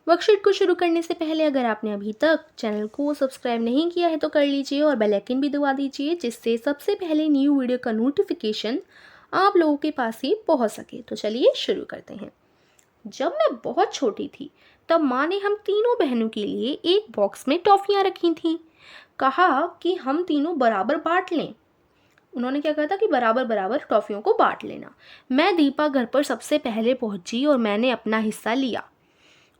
Worksheet को शुरू करने से पहले अगर आपने अभी तक चैनल को सब्सक्राइब नहीं किया है तो कर लीजिए और बेल आइकन भी दबा दीजिए, जिससे सबसे पहले न्यू वीडियो का नोटिफिकेशन आप लोगों के पास ही पहुंच सके। तो चलिए शुरू करते हैं। जब मैं बहुत छोटी थी तब माँ ने हम तीनों बहनों के लिए एक बॉक्स में टॉफ़ियाँ रखी थीं। कहा कि हम तीनों बराबर बांट लें। उन्होंने क्या कहा था कि बराबर बराबर टॉफ़ियों को बांट लेना। मैं दीपा घर पर सबसे पहले पहुंची और मैंने अपना हिस्सा लिया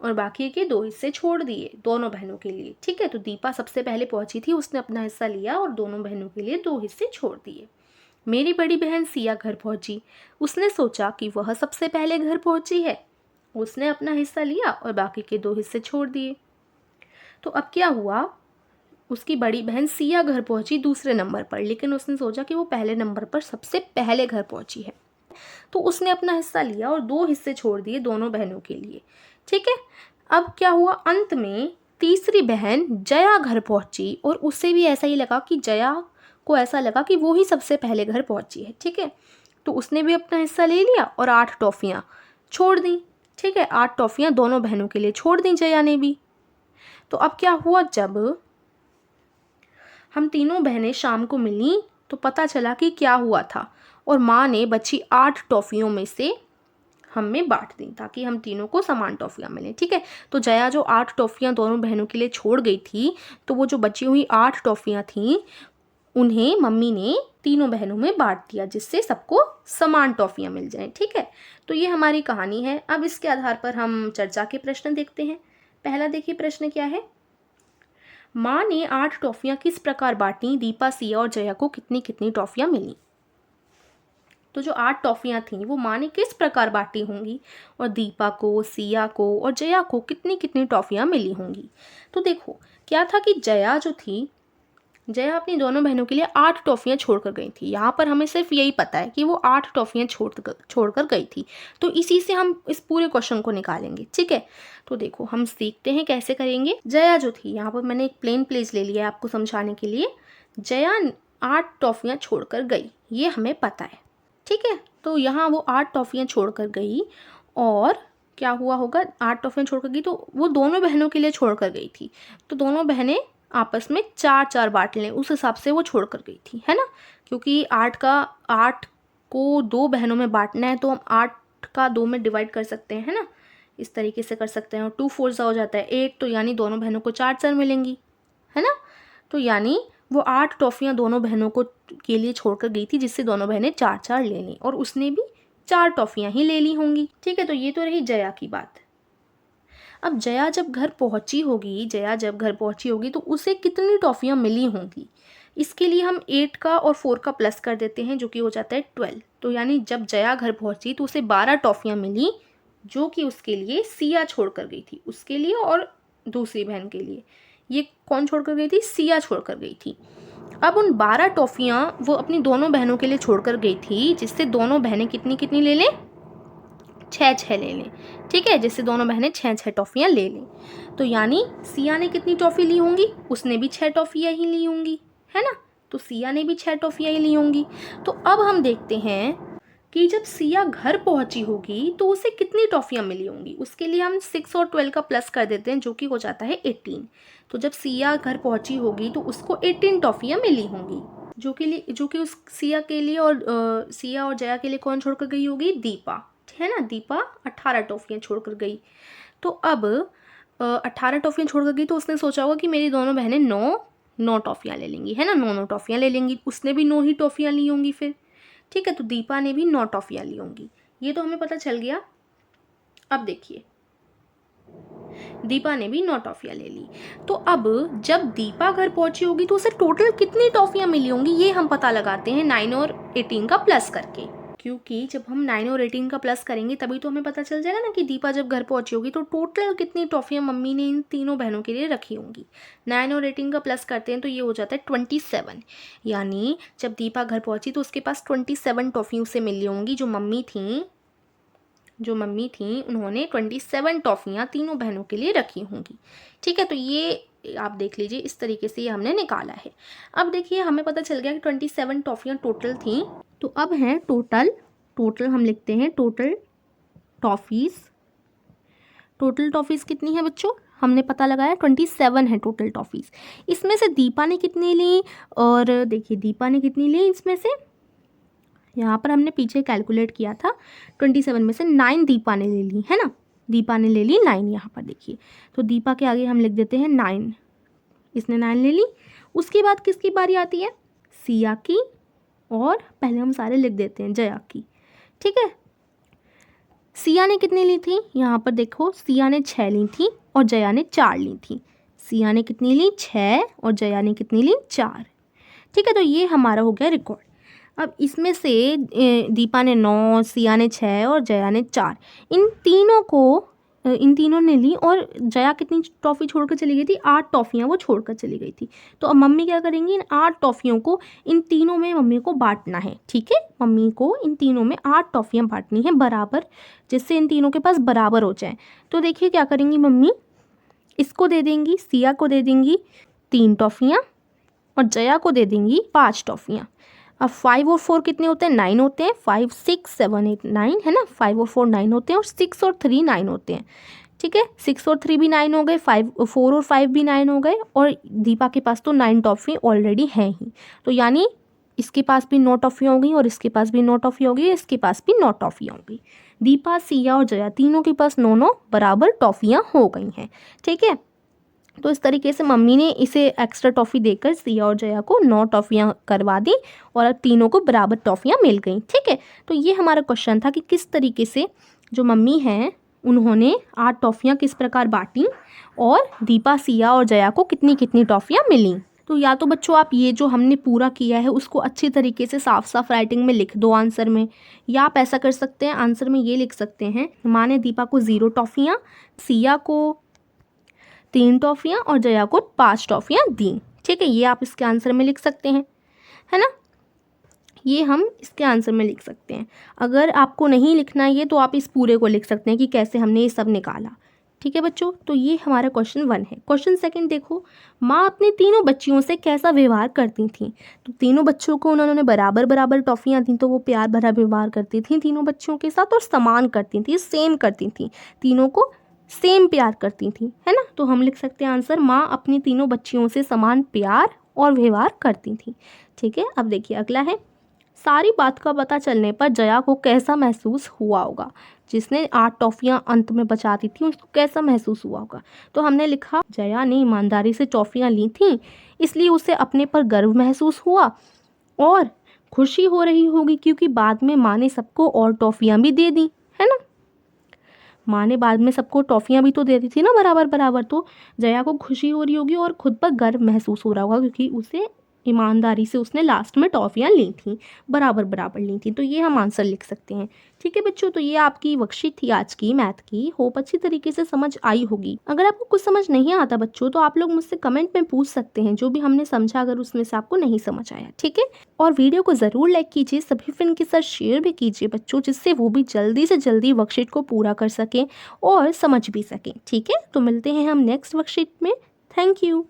और बाकी के 2 हिस्से छोड़ दिए दोनों बहनों के लिए। ठीक है, तो दीपा सबसे पहले पहुंची थी, उसने अपना हिस्सा लिया और दोनों बहनों के लिए 2 हिस्से छोड़ दिए। मेरी बड़ी बहन सिया घर पहुंची। उसने सोचा कि वह सबसे पहले घर पहुंची है, उसने अपना हिस्सा लिया और बाकी के 2 हिस्से छोड़ दिए। तो अब क्या हुआ, उसकी बड़ी बहन सिया घर पहुंची दूसरे नंबर पर, लेकिन उसने सोचा कि वो पहले नंबर पर सबसे पहले घर पहुंची है, तो उसने अपना हिस्सा लिया और 2 हिस्से छोड़ दिए दोनों बहनों के लिए। ठीक है, अब क्या हुआ, अंत में तीसरी बहन जया घर पहुंची और उसे भी ऐसा ही लगा कि जया को ऐसा लगा कि वो ही सबसे पहले घर पहुंची है। ठीक है, तो उसने भी अपना हिस्सा ले लिया और 8 टॉफ़ियाँ छोड़ दी। ठीक है, 8 टॉफ़ियाँ दोनों बहनों के लिए छोड़ दी जया ने भी। तो अब क्या हुआ, जब हम तीनों बहनें शाम को मिली तो पता चला कि क्या हुआ था और माँ ने बची 8 टॉफ़ियों में से हम में बांट दी ताकि हम तीनों को समान टॉफ़ियाँ मिलें। ठीक है, तो जया जो 8 टॉफ़ियाँ दोनों बहनों के लिए छोड़ गई थी, तो वो जो बची हुई 8 टॉफ़ियाँ थीं उन्हें मम्मी ने तीनों बहनों में बांट दिया, जिससे सबको समान टॉफ़ियाँ मिल जाएं। ठीक है, तो ये हमारी कहानी है। अब इसके आधार पर हम चर्चा के प्रश्न देखते हैं। पहला देखिए प्रश्न क्या है, माँ ने 8 टॉफ़ियाँ किस प्रकार बांटी, दीपा, सिया और जया को कितनी कितनी टॉफ़ियाँ मिली। तो जो 8 टॉफ़ियाँ थीं वो माँ ने किस प्रकार बांटी होंगी और दीपा को, सिया को और जया को कितनी कितनी टॉफ़ियाँ मिली होंगी। तो देखो क्या था कि जया अपनी दोनों बहनों के लिए 8 टॉफ़ियाँ छोड़कर गई थी। यहाँ पर हमें सिर्फ यही पता है कि वो 8 टॉफ़ियाँ छोड़कर गई थी, तो इसी से हम इस पूरे क्वेश्चन को निकालेंगे। ठीक है, तो देखो हम सीखते हैं कैसे करेंगे। जया जो थी, यहाँ पर मैंने एक प्लेन प्लेस ले लिया है आपको समझाने के लिए। जया 8 टॉफ़ियाँ छोड़कर गई, ये हमें पता है। ठीक है, तो यहाँ वो 8 टॉफ़ियाँ छोड़कर गई और क्या हुआ होगा, 8 टॉफ़ियाँ छोड़कर गई तो वो दोनों बहनों के लिए छोड़कर गई थी, तो दोनों बहनें आपस में 4-4 बांट लें, उस हिसाब से वो छोड़ कर गई थी, है ना। क्योंकि 8 को 2 बहनों में बांटना है तो हम 8 का 2 में डिवाइड कर सकते हैं, है ना, इस तरीके से कर सकते हैं। और 2 4 हो जाता है 8, तो यानी दोनों बहनों को 4-4 मिलेंगी, है ना। तो यानी वो 8 टॉफ़ियाँ दोनों बहनों को के लिए छोड़कर गई थी, जिससे दोनों बहनें 4-4 ले लीं और उसने भी 4 टॉफ़ियाँ ही ले ली होंगी। ठीक है, तो ये तो रही जया की बात। अब जया जब घर पहुंची होगी तो उसे कितनी टॉफ़ियाँ मिली होंगी। इसके लिए हम 8 का और 4 का प्लस कर देते हैं, जो कि हो जाता है 12। तो यानी जब जया घर पहुंची तो उसे 12 टॉफ़ियाँ मिली, जो कि उसके लिए सिया छोड़ कर गई थी, उसके लिए और दूसरी बहन के लिए। ये कौन छोड़ कर गई थी, सिया छोड़ कर गई थी। अब उन 12 टॉफ़ियाँ वो अपनी दोनों बहनों के लिए छोड़ कर गई थी, जिससे दोनों बहनें कितनी कितनी ले लें, 6-6 ले लें। ठीक है, जिससे दोनों बहनें 6-6 टॉफ़ियाँ ले लें। तो यानी सिया ने कितनी टॉफ़ी ली होंगी, उसने भी 6 टॉफ़ियाँ ही ली होंगी, है ना। तो सिया ने भी 6 टॉफ़ियाँ ही ली होंगी। तो अब हम देखते हैं कि जब सिया घर पहुंची होगी तो उसे कितनी टॉफ़ियाँ मिली होंगी। उसके लिए हम 6 और 12 का प्लस कर देते हैं, जो कि हो जाता है 18। तो जब सिया घर पहुंची होगी तो उसको 18 टॉफ़ियाँ मिली होंगी, जो कि उस सिया के लिए और सिया और जया के लिए कौन छोड़कर गई होगी, दीपा, है ना। दीपा 18 टॉफ़ियाँ छोड़कर गई। तो अब 18 टॉफ़ियाँ छोड़कर गई तो उसने सोचा होगा कि मेरी दोनों बहनें 9 टॉफ़ियाँ ले लेंगी, है ना, 9 टॉफ़ियाँ ले लेंगी। उसने भी 9 ही टॉफ़ियाँ ली होंगी फिर। ठीक है, तो दीपा ने भी 9 टॉफ़ियाँ ली होंगी, ये तो हमें पता चल गया। अब देखिए दीपा ने भी 9 टॉफ़ियाँ ले ली। तो अब जब दीपा घर पहुंची होगी तो उसे टोटल कितनी टॉफ़ियाँ मिली होंगी, ये हम पता लगाते हैं 9 और 18 का प्लस करके। क्योंकि जब हम 9 और 18 का प्लस करेंगे तभी तो हमें पता चल जाएगा ना कि दीपा जब घर पहुंची होगी तो टोटल कितनी टॉफ़ियाँ मम्मी ने इन तीनों बहनों के लिए रखी होंगी। 9 और 18 का प्लस करते हैं तो ये हो जाता है 27। यानी जब दीपा घर पहुंची तो उसके पास 27 टॉफ़ी उसे मिली होंगी। जो मम्मी थी उन्होंने 27 टॉफ़ियाँ तीनों बहनों के लिए रखी होंगी। ठीक है, तो ये आप देख लीजिए, इस तरीके से ये हमने निकाला है। अब देखिए हमें पता चल गया कि 27 टॉफ़ियाँ टोटल थी। तो अब हैं टोटल हम लिखते हैं टोटल टॉफ़ीज़ टोटल टॉफ़ीज़ कितनी है बच्चों? हमने पता लगाया 27 है टोटल टॉफ़ीज़। इसमें से दीपा ने कितनी ली? और देखिए दीपा ने कितनी ली इसमें से, यहाँ पर हमने पीछे कैलकुलेट किया था, 27 में से 9 दीपा ने ले ली, है ना। दीपा ने ले ली 9, यहाँ पर देखिए। तो दीपा के आगे हम लिख देते हैं 9, इसने 9 ले ली। उसके बाद किसकी बारी आती है? सिया की, और पहले हम सारे लिख देते हैं जया की, ठीक है। सिया ने कितनी ली थी? यहाँ पर देखो, सिया ने 6 ली थी और जया ने 4 ली थी। सिया ने कितनी ली? 6, और जया ने कितनी ली? 4, ठीक है। तो ये हमारा हो गया रिकॉर्ड। अब इसमें से दीपा ने 9, सिया ने 6 और जया ने 4, इन तीनों ने ली। और जया कितनी टॉफ़ी छोड़ कर चली गई थी? 8 टॉफ़ियाँ वो छोड़ कर चली गई थी। तो अब मम्मी क्या करेंगी? इन 8 टॉफ़ियों को इन तीनों में मम्मी को बांटना है, ठीक है। मम्मी को इन तीनों में 8 टॉफ़ियाँ बांटनी है बराबर, जिससे इन तीनों के पास बराबर हो जाए। तो देखिए क्या करेंगी मम्मी, इसको दे देंगी, सिया को दे देंगी 3 टॉफ़ियाँ और जया को दे देंगी 5 टॉफ़ियाँ। अब 5 और 4 कितने होते हैं? 9 होते हैं। 5, 6, 7, 8, 9, है ना। 5 और 4 9 होते हैं, और 6 और 3 9 होते हैं, ठीक है। 6 और 3 भी 9 हो गए, 4 और 5 भी 9 हो गए, और दीपा के पास तो 9 टॉफ़ी ऑलरेडी हैं ही। तो यानी इसके पास भी 9 टॉफ़ियाँ हो गई, और इसके पास भी 9 टॉफ़ी हो गई, इसके पास भी 9 टॉफ़ियाँ हो गई। दीपा, सिया और जया तीनों के पास 9 9 बराबर टॉफ़ियाँ हो गई हैं, ठीक है। तो इस तरीके से मम्मी ने इसे एक्स्ट्रा टॉफ़ी देकर सिया और जया को 9 टॉफ़ियाँ करवा दी, और अब तीनों को बराबर टॉफ़ियाँ मिल गई, ठीक है। तो ये हमारा क्वेश्चन था कि किस तरीके से जो मम्मी हैं उन्होंने 8 टॉफ़ियाँ किस प्रकार बांटी, और दीपा, सिया और जया को कितनी कितनी टॉफ़ियाँ मिली। तो या तो बच्चों आप ये जो हमने पूरा किया है उसको अच्छी तरीके से साफ साफ राइटिंग में लिख दो आंसर में, या आप ऐसा कर सकते हैं आंसर में ये लिख सकते हैं, माँ ने दीपा को 0 टॉफ़ियाँ, सिया को 3 टॉफ़ियाँ और जया को 5 टॉफ़ियाँ दी, ठीक है। ये आप इसके आंसर में लिख सकते हैं, है ना। ये हम इसके आंसर में लिख सकते हैं। अगर आपको नहीं लिखना है ये, तो आप इस पूरे को लिख सकते हैं कि कैसे हमने ये सब निकाला, ठीक है बच्चों। तो ये हमारा क्वेश्चन 1 है। क्वेश्चन 2 देखो, माँ अपनी तीनों बच्चियों से कैसा व्यवहार करती थी? तो तीनों बच्चों को उन्होंने बराबर बराबर टॉफ़ियाँ दी, तो वो प्यार भरा व्यवहार करती थी तीनों बच्चियों के साथ, और समान करती थी, सेम करती थी, तीनों को सेम प्यार करती थी, है ना। तो हम लिख सकते हैं आंसर, माँ अपनी तीनों बच्चियों से समान प्यार और व्यवहार करती थी, ठीक है। अब देखिए अगला है, सारी बात का पता चलने पर जया को कैसा महसूस हुआ होगा? जिसने 8 टॉफ़ियाँ अंत में बचा दी थी उसको कैसा महसूस हुआ होगा? तो हमने लिखा, जया ने ईमानदारी से टॉफ़ियाँ ली थी, इसलिए उसे अपने पर गर्व महसूस हुआ, और खुशी हो रही होगी क्योंकि बाद में माँ ने सबको और टॉफ़ियाँ भी दे दी, है ना। माँ ने बाद में सबको टॉफ़ियाँ भी तो दे दी थी ना बराबर बराबर। तो जया को खुशी हो रही होगी और खुद पर गर्व महसूस हो रहा होगा, क्योंकि उसे ईमानदारी से उसने लास्ट में टॉफ़ियाँ ली थी, बराबर बराबर ली थी। तो ये हम आंसर लिख सकते हैं, ठीक है बच्चों। तो ये आपकी वर्कशीट थी आज की मैथ की। होप अच्छी तरीके से समझ आई होगी। अगर आपको कुछ समझ नहीं आता बच्चों, तो आप लोग मुझसे कमेंट में पूछ सकते हैं, जो भी हमने समझा अगर उसमें से आपको नहीं समझ आया, ठीक है। और वीडियो को ज़रूर लाइक कीजिए, सभी फ्रेंड के साथ शेयर भी कीजिए बच्चों, जिससे वो भी जल्दी से जल्दी वर्कशीट को पूरा कर सकें और समझ भी सकें, ठीक है। तो मिलते हैं हम नेक्स्ट वर्कशीट में। Thank you.